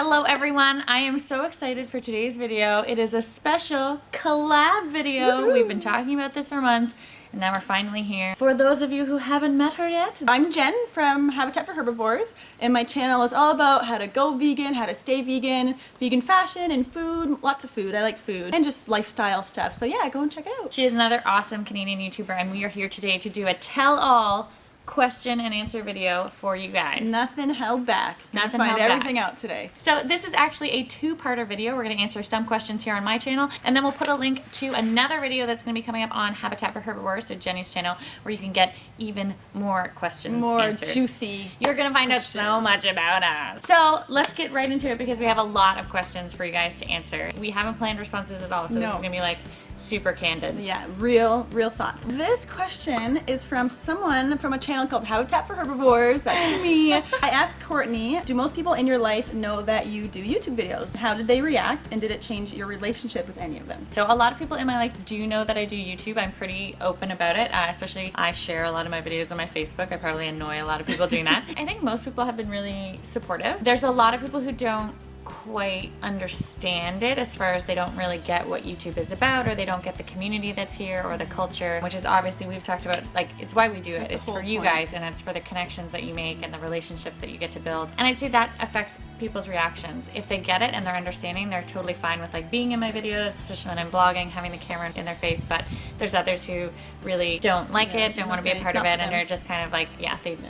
Hello everyone, I am so excited for today's video. It is a special collab video. Woohoo! We've been talking about this for months and now we're finally here. For those of you who haven't met her yet, I'm Jen from Habitat for Herbivores, and my channel is all about how to go vegan, how to stay vegan, vegan fashion and food, lots of food. I like food and just lifestyle stuff. So yeah, go and check it out. She is another awesome Canadian YouTuber and we are here today to do a tell-all question and answer video for you guys. Nothing held back. Nothing find held everything back. out today. So this is actually a two-parter video. We're going to answer some questions here on my channel, and then we'll put a link to another video that's going to be coming up on Habitat for Herbivores, so Jennie's channel, where you can get even more questions More answered. juicy. You're going to find out so much about us. So let's get right into it because we have a lot of questions for you guys to answer. We haven't planned responses at all, so this is going to be like super candid. Yeah, real thoughts. This question is from someone from a channel called Habitat for Herbivores. That's me. I asked Courtney, do most people in your life know that you do YouTube videos? How did they react, and did it change your relationship with any of them? So a lot of people in my life do know that I do YouTube. I'm pretty open about it, especially I share a lot of my videos on my Facebook. I probably annoy a lot of people doing that. I think most people have been really supportive. There's a lot of people who don't quite understand it, as far as they don't really get what YouTube is about, or they don't get the community that's here or the culture, which is obviously, we've talked about, like, it's why we do it. It's for you guys, and it's for the connections that you make and the relationships that you get to build. And I'd say that affects people's reactions. If they get it and they're understanding, they're totally fine with like being in my videos, especially when I'm vlogging, having the camera in their face. But there's others who really don't like it, don't want to be a part of it, and they're just kind of like,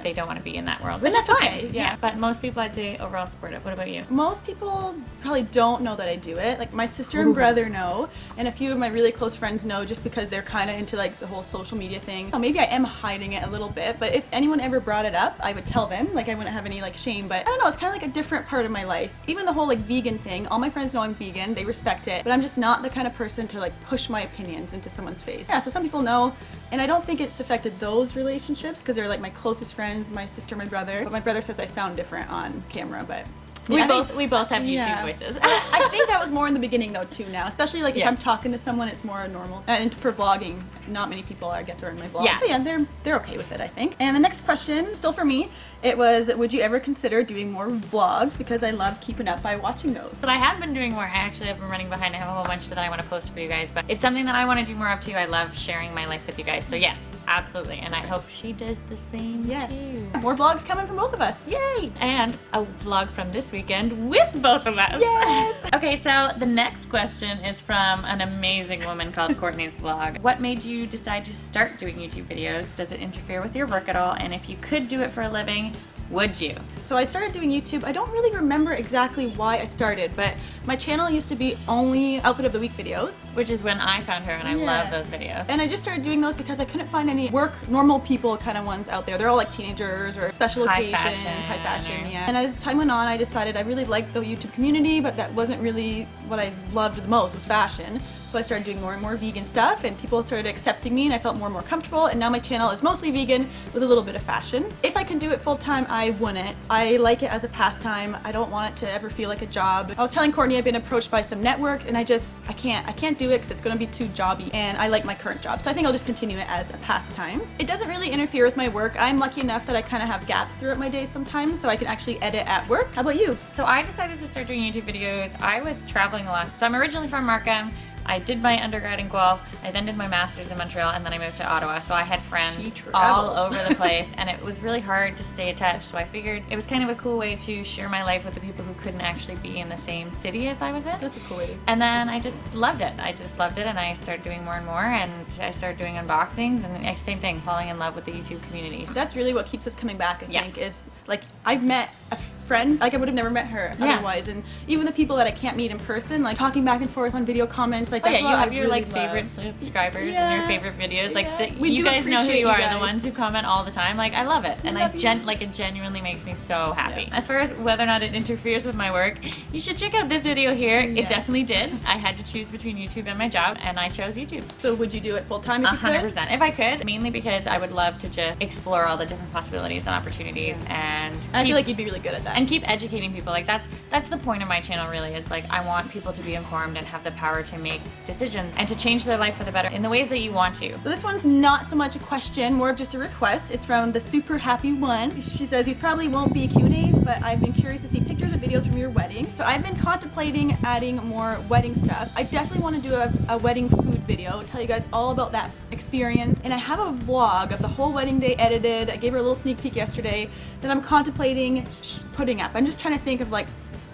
they don't want to be in that world, which is fine. Yeah, but most people, I'd say, overall supportive. What about you? Most people probably don't know that I do it. Like, my sister and brother know, and a few of my really close friends know, just because they're kind of into like the whole social media thing. So maybe I am hiding it a little bit, but if anyone ever brought it up, I would tell them. Like, I wouldn't have any like shame, but I don't know, it's kind of like a different part of my life. Even the whole like vegan thing, all my friends know I'm vegan, they respect it, but I'm just not the kind of person to like push my opinions into someone's face. Yeah, so some people know, and I don't think it's affected those relationships because they're like my closest friends, my sister, my brother. But my brother says I sound different on camera, but yeah, we both have YouTube voices. I think that was more in the beginning though too now, especially like if I'm talking to someone, it's more normal. And for vlogging, not many people I guess are in my vlog. Yeah. So yeah, they're okay with it, I think. And the next question, still for me, it was, would you ever consider doing more vlogs? Because I love keeping up by watching those. But I have been doing more. I actually have been running behind. I have a whole bunch that I want to post for you guys, but it's something that I want to do more of too. I love sharing my life with you guys. So yes, absolutely. And I hope she does the same too. More vlogs coming from both of us. Yay! And a vlog from this weekend with both of us. Yes! Okay, so the next question is from an amazing woman called Courtney's Vlog. What made you decide to start doing YouTube videos? Does it interfere with your work at all? And if you could do it for a living, would you? So I started doing YouTube. I don't really remember exactly why I started, but my channel used to be only Outfit of the Week videos. Which is when I found her, and I love those videos. And I just started doing those because I couldn't find any normal people kind of ones out there. They're all like teenagers or special occasions, high fashion, yeah. And as time went on, I decided I really liked the YouTube community, but that wasn't really what I loved the most, was fashion. So I started doing more and more vegan stuff, and people started accepting me, and I felt more and more comfortable, and now my channel is mostly vegan with a little bit of fashion. If I could do it full-time, I wouldn't. I like it as a pastime. I don't want it to ever feel like a job. I was telling Courtney I've been approached by some networks, and I can't do it because it's going to be too jobby, and I like my current job. So I think I'll just continue it as a pastime. It doesn't really interfere with my work. I'm lucky enough that I kind of have gaps throughout my day sometimes, so I can actually edit at work. How about you? So I decided to start doing YouTube videos. I was traveling a lot. So I'm originally from Markham. I did my undergrad in Guelph, I then did my master's in Montreal, and then I moved to Ottawa. So I had friends all over the place, and it was really hard to stay attached. So I figured it was kind of a cool way to share my life with the people who couldn't actually be in the same city as I was in. That's a cool way to. And then I just loved it. And I started doing more and more, and I started doing unboxings, and same thing, falling in love with the YouTube community. That's really what keeps us coming back, I think, is like, I've met a friend, like I would have never met her otherwise, and even the people that I can't meet in person, like talking back and forth on video comments, like that's you what have I your really like favorite subscribers and your favorite videos. Like you guys know who you are, guys. the ones who comment all the time. Like, I love it, and it genuinely makes me so happy. As far as whether or not it interferes with my work, you should check out this video here. It definitely did. I had to choose between YouTube and my job, and I chose YouTube. So would you do it full time if you could? 100%. If I could, mainly because I would love to just explore all the different possibilities and opportunities, and I feel like you'd be really good at that. And keep educating people. Like that's the point of my channel, really, is like I want people to be informed and have the power to make decisions and to change their life for the better in the ways that you want to. So this one's not so much a question, more of just a request. It's from the super happy one. She says, these probably won't be Q&As, but I've been curious to see pictures or videos from your wedding. So I've been contemplating adding more wedding stuff. I definitely want to do a wedding food video, tell you guys all about that experience. And I have a vlog of the whole wedding day edited. I gave her a little sneak peek yesterday that I'm contemplating putting up. I'm just trying to think of like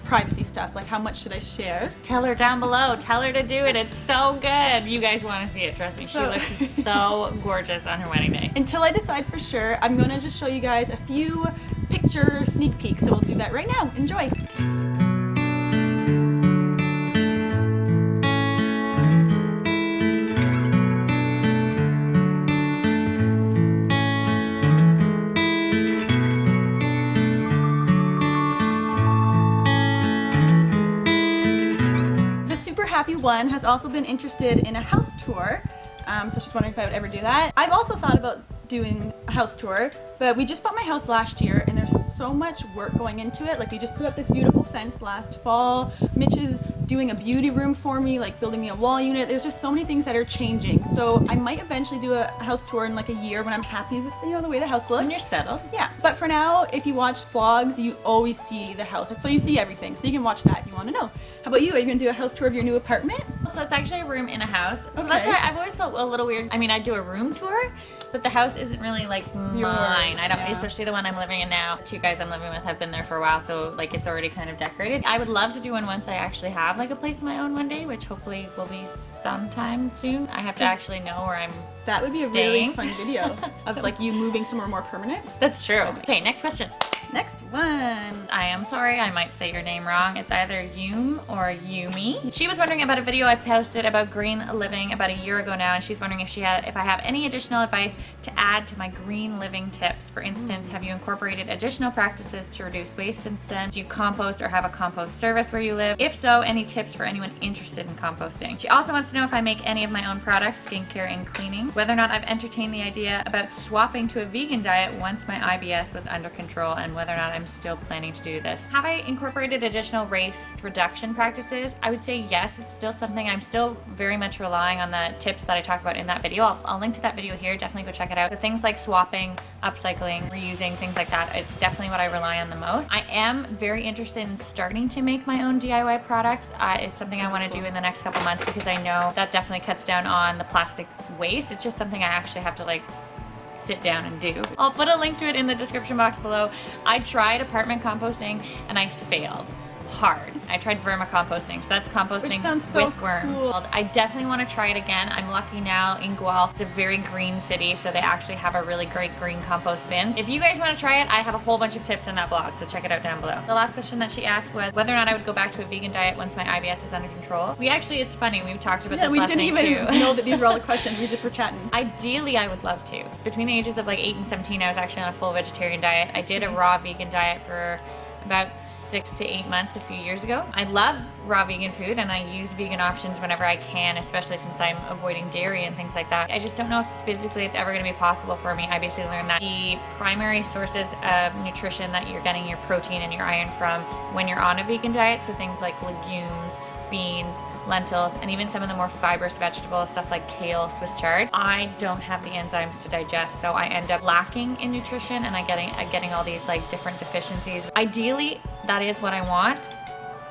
privacy stuff, like how much should I share? Tell her down below. Tell her to do it. It's so good. You guys want to see it. Trust me. She looked so gorgeous on her wedding day. Until I decide for sure, I'm going to just show you guys a few picture sneak peeks. So we'll do that right now. Enjoy. Happy one has also been interested in a house tour, so she's wondering if I would ever do that. I've also thought about doing a house tour, but we just bought my house last year and there's so much work going into it. Like, we just put up this beautiful fence last fall. Mitch is doing a beauty room for me, like building me a wall unit. There's just so many things that are changing. So I might eventually do a house tour in like a year when I'm happy with, you know, the way the house looks. When you're settled. Yeah, but for now, if you watch vlogs, you always see the house. So you see everything. So you can watch that if you want to know. How about you? Are you gonna do a house tour of your new apartment? So it's actually a room in a house. So Okay. that's why I've always felt a little weird. I mean, I do a room tour, but the house isn't really like mine. I don't, especially the one I'm living in now. 2 guys I'm living with have been there for a while, so like it's already kind of decorated. I would love to do one once I actually have like a place of my own one day, which hopefully will be sometime soon. I have to actually know where I'm That would be a really fun video of like you moving somewhere more permanent. That's true. Okay, next question. Next one. I am sorry, I might say your name wrong. It's either Yum or Yumi. She was wondering about a video I posted about green living about a year ago now, and she's wondering if I have any additional advice to add to my green living tips. For instance, have you incorporated additional practices to reduce waste since then? Do you compost or have a compost service where you live? If so, any tips for anyone interested in composting? She also wants to know if I make any of my own products, skincare and cleaning, whether or not I've entertained the idea about swapping to a vegan diet once my IBS was under control, and whether or not I'm still planning to do this. Have I incorporated additional waste reduction practices? I would say yes. It's still something I'm still very much relying on the tips that I talk about in that video. I'll link to that video here. Definitely go check it out. The things like swapping, upcycling, reusing, things like that, it's definitely what I rely on the most. I am very interested in starting to make my own DIY products. It's something I want to do in the next couple months because I know that definitely cuts down on the plastic waste. It's just something I actually have to like sit down and do. I'll put a link to it in the description box below. I tried apartment composting and I failed hard. I tried vermicomposting, so that's composting with worms. Cool. I definitely want to try it again. I'm lucky now in Guelph. It's a very green city, so they actually have a really great green compost bin. If you guys want to try it, I have a whole bunch of tips in that blog, so check it out down below. The last question that she asked was whether or not I would go back to a vegan diet once my IBS is under control. It's funny, we've talked about this last night too. We didn't even know that these were all the questions. We just were chatting. Ideally, I would love to. Between the ages of like 8 and 17, I was actually on a full vegetarian diet. I did a raw vegan diet for about 6 to 8 months a few years ago. I love raw vegan food and I use vegan options whenever I can, especially since I'm avoiding dairy and things like that. I just don't know if physically it's ever going to be possible for me. I basically learned that the primary sources of nutrition that you're getting your protein and your iron from when you're on a vegan diet, so things like legumes, beans, lentils, and even some of the more fibrous vegetables, stuff like kale, Swiss chard, I don't have the enzymes to digest, so I end up lacking in nutrition and I'm getting all these like different deficiencies. Ideally, that is what I want.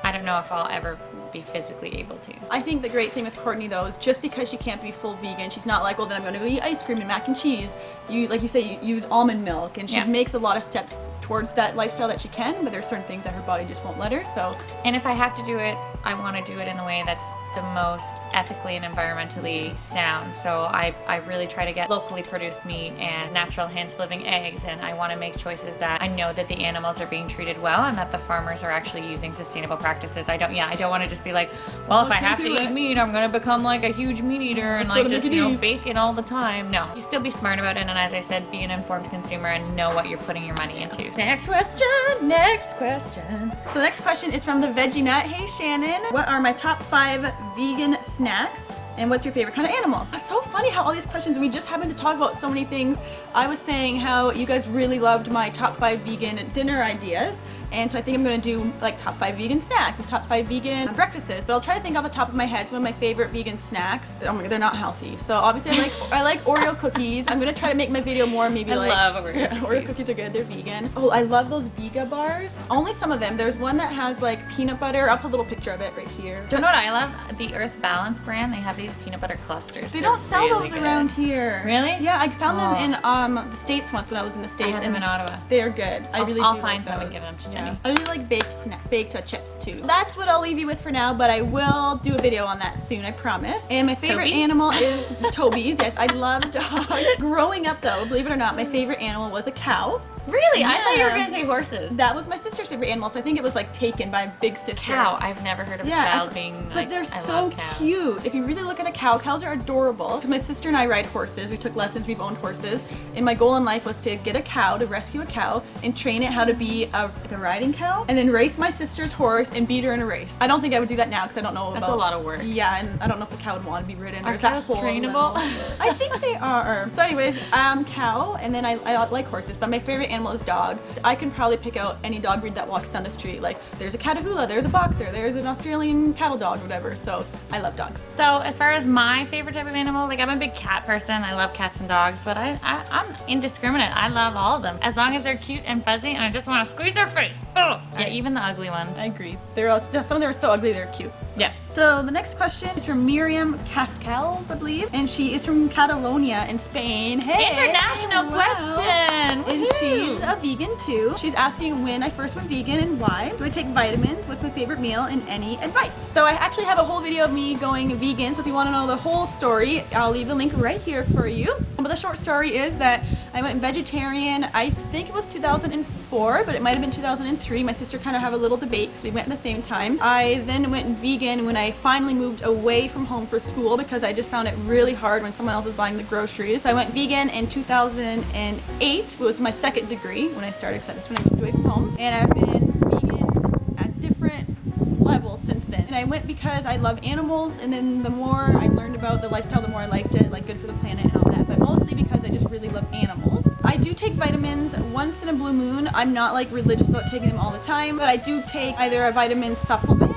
I don't know if I'll ever be physically able to. I think the great thing with Courtney though is just because she can't be full vegan, she's not like, well then I'm gonna go eat ice cream and mac and cheese. You, like you say, you use almond milk, and she makes a lot of steps towards that lifestyle that she can, but there's certain things that her body just won't let her, so. And if I have to do it, I want to do it in a way that's the most ethically and environmentally sound. So I really try to get locally produced meat and natural, hence living eggs, and I want to make choices that I know that the animals are being treated well and that the farmers are actually using sustainable practices. I don't want to just be like, well, if I have to eat meat, I'm going to become like a huge meat eater and like just, bacon all the time. No, you still be smart about it, and as I said, be an informed consumer and know what you're putting your money into. Next question. So the next question is from the Veggie Nut. Hey Shannon, what are my top 5 vegan snacks? And what's your favorite kind of animal? It's so funny how all these questions, we just happened to talk about so many things. I was saying how you guys really loved my top 5 vegan dinner ideas. And so I think I'm gonna do like top 5 vegan snacks and top 5 vegan breakfasts. But I'll try to think off the top of my head some of my favorite vegan snacks. Oh my god, they're not healthy. So obviously I like Oreo cookies. I'm gonna try to make my video more maybe like I love Oreo cookies. Oreo cookies are good. They're vegan. Oh, I love those Vega bars. Only some of them. There's one that has like peanut butter. I'll put a little picture of it right here. Do you know what I love? The Earth Balance brand. They have these peanut butter clusters. They don't sell those around here. Really? Yeah, I found them in the States once when I was in the States. I had them in Ottawa. They're good. I really I'll do find like some those. and give them to Jennie. I really like baked chips too. That's what I'll leave you with for now, but I will do a video on that soon, I promise. And my favorite Toby? animal is Toby's. Yes, I love dogs. Growing up though, believe it or not, my favorite animal was a cow. Really? I thought you were Yeah. gonna say horses. That was my sister's favorite animal, so I think it was like taken by a big sister. Cow. I've never heard of a child being like, but they're I so love cows. cute. If you really look at a cow, cows are adorable. Because my sister and I ride horses. We took lessons, we've owned horses. And my goal in life was to get a cow, to rescue a cow, and train it how to be like a riding cow, and then race my sister's horse and beat her in a race. I don't think I would do that now because I don't know about... That's a lot of work. Yeah, and I don't know if the cow would want to be ridden. Are There's that cows whole trainable? level. I think they are. So anyways, cow, and then I like horses, but my favorite animal is dog. I can probably pick out any dog breed that walks down the street. Like, there's a Catahoula, there's a Boxer, there's an Australian cattle dog, whatever. So I love dogs. So as far as my favorite type of animal, like I'm a big cat person. I love cats and dogs, but I'm indiscriminate. I love all of them. As long as they're cute and fuzzy and I just want to squeeze their face. Oh, yeah, even the ugly ones. I agree. They're all, some of them are so ugly, they're cute. Yeah. So the next question is from Miriam Cascals, I believe, and she is from Catalonia in Spain. Hey! International question! And Woohoo! she's a vegan too. She's asking when I first went vegan and why. Do I take vitamins? What's my favorite meal? And any advice? So I actually have a whole video of me going vegan, so if you want to know the whole story, I'll leave the link right here for you. But the short story is that I went vegetarian, I think it was 2004, but it might have been 2003. My sister kind of have a little debate because we went at the same time. I then went vegan when I finally moved away from home for school because I just found it really hard when someone else was buying the groceries. So I went vegan in 2008. It was my second degree when I started, because that's when I moved away from home. And I've been vegan at different levels since then. And I went because I love animals, and then the more I learned about the lifestyle, the more I liked it, like good for the planet and all that, but mostly because I just really love animals. I do take vitamins once in a blue moon. I'm not like religious about taking them all the time, but I do take either a vitamin supplement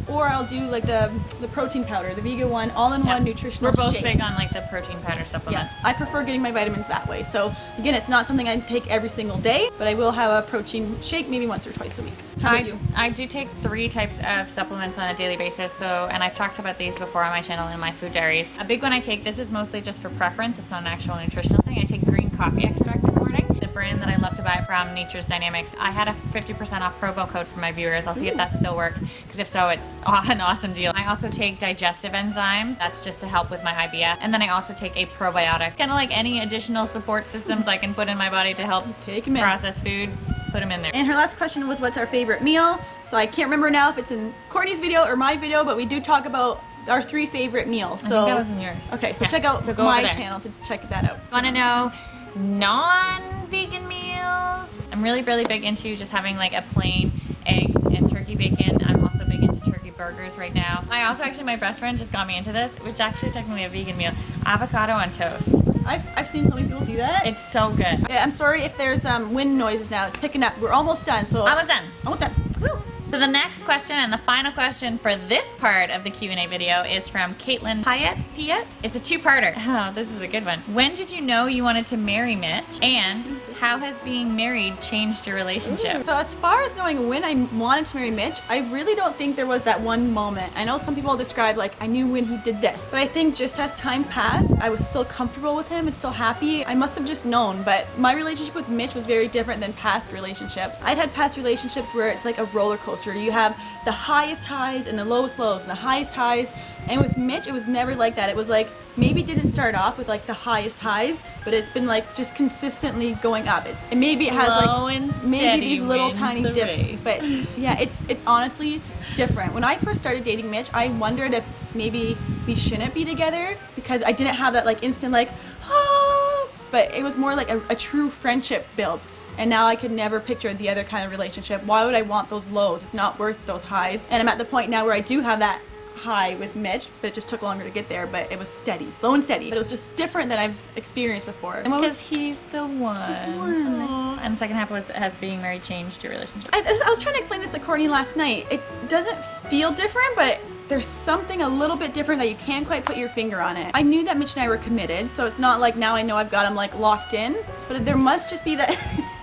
or I'll do like the protein powder, the vegan one, all-in-one nutritional We're both shake. big on like the protein powder supplement. Yeah, I prefer getting my vitamins that way. So again, it's not something I take every single day, but I will have a protein shake maybe once or twice a week. How about you? I do take 3 types of supplements on a daily basis. So, and I've talked about these before on my channel in my food diaries. A big one I take, this is mostly just for preference. It's not an actual nutritional thing. I take green coffee extract in the morning. The brand that I love to buy from, Nature's Dynamics. I had a 50% off promo code for my viewers. I'll see if that still works, because if so, it's an awesome deal. I also take digestive enzymes. That's just to help with my IBS. And then I also take a probiotic. Kind of like any additional support systems I can put in my body to help Take 'em in. process food, put them in there. And her last question was, what's our favorite meal? So I can't remember now if it's in Courtney's video or my video, but we do talk about our 3 favorite meals. So I think that was in yours. Okay, so Yeah. check out So go my over there. channel to check that out. Want to know non-vegan meals? I'm really big into just having like a plain eggs and turkey bacon. I'm also big into turkey burgers right now. I also actually, my best friend just got me into this, which actually technically a vegan meal. Avocado on toast. I've seen so many people do that. It's so good. Yeah, I'm sorry if there's wind noises now. It's picking up. We're almost done. So Almost done. almost done. Woo. So the next question and the final question for this part of the Q&A video is from Caitlin Piet. It's a 2-parter. Oh, this is a good one. When did you know you wanted to marry Mitch? And how has being married changed your relationship? So as far as knowing when I wanted to marry Mitch, I really don't think there was that one moment. I know some people describe like, I knew when he did this. But I think just as time passed, I was still comfortable with him and still happy. I must have just known, but my relationship with Mitch was very different than past relationships. I'd had past relationships where it's like a roller coaster. You have the highest highs and the lowest lows and the highest highs. And with Mitch, it was never like that. It was like, maybe it didn't start off with like the highest highs, but it's been like just consistently going up. And maybe it has Slow like and maybe steady these little wins tiny the dips. race. But yeah, it's honestly different. When I first started dating Mitch, I wondered if maybe we shouldn't be together because I didn't have that like instant like, oh, but it was more like a true friendship built. And now I could never picture the other kind of relationship. Why would I want those lows? It's not worth those highs. And I'm at the point now where I do have that high with Mitch, but it just took longer to get there, but it was steady, slow and steady. But it was just different than I've experienced before. Because he's the one. Aww. And the second half has being married changed your relationship. I was trying to explain this to Courtney last night. It doesn't feel different, but there's something a little bit different that you can't quite put your finger on it. I knew that Mitch and I were committed, so it's not like now I know I've got him like locked in, but there must just be that,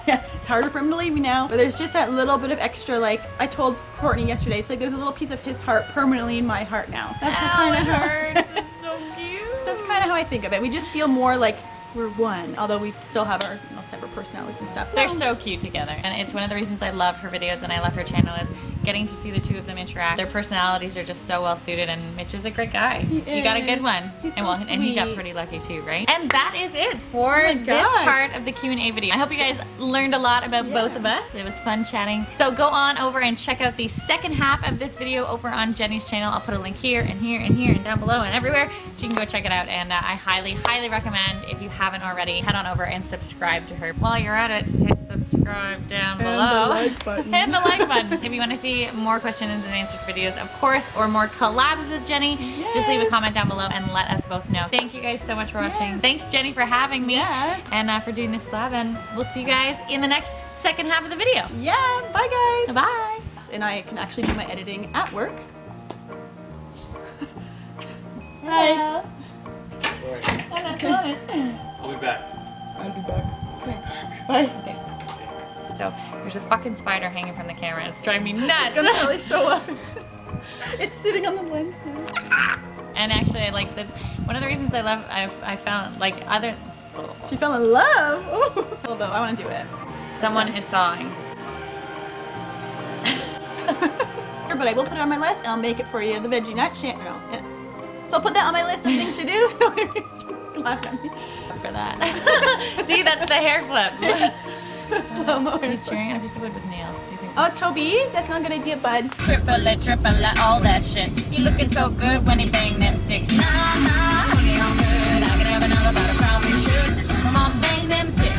yeah, it's harder for him to leave me now, but there's just that little bit of extra, like I told Courtney yesterday, it's like there's a little piece of his heart permanently in my heart now. That's kind of It's so cute. That's kind of how I think of it. We just feel more like we're one, although we still have our separate personalities and stuff. They're so cute together, and it's one of the reasons I love her videos and I love her channel is getting to see the two of them interact. Their personalities are just so well suited, and Mitch is a great guy. You got a good one. He's and so and he got sweet. pretty lucky too, right? And that is it for this gosh. part of the Q&A video. I hope you guys learned a lot about both of us. It was fun chatting. So go on over and check out the second half of this video over on Jennie's channel. I'll put a link here and here and here and down below and everywhere, so you can go check it out. And I highly, highly recommend, if you haven't already, head on over and subscribe to her. While you're at it, hit subscribe down below. And the like button. And the like button. If you want to see more questions and answered videos, of course, or more collabs with Jennie, just leave a comment down below and let us both know. Thank you guys so much for watching. Thanks, Jennie, for having me and for doing this collab. And we'll see you guys in the next second half of the video. Yeah, bye guys. Bye. And I can actually do my editing at work. Hi. I'll be back. I'll be back. Okay. Bye. Okay. So there's a fucking spider hanging from the camera. It's driving me nuts. It's gonna really show up. It's sitting on the lens now. And actually, like, that's one of the reasons I found, like, other... She fell in love. Ooh. Although I want to do it. Someone is sawing. But I will put it on my list and I'll make it for you. The veggie nut So I'll put that on my list of things to do. Laugh at me. For that. See, that's the hair flip. Slow mo. He's chewing on a piece of wood with nails. Do you think? Oh, Toby, that's not a good idea, bud. Triple it, all that shit. You looking so good when he bang them sticks. Nah, nah, honey, I'm good. I could have another, but I probably should. Come on, bang them sticks.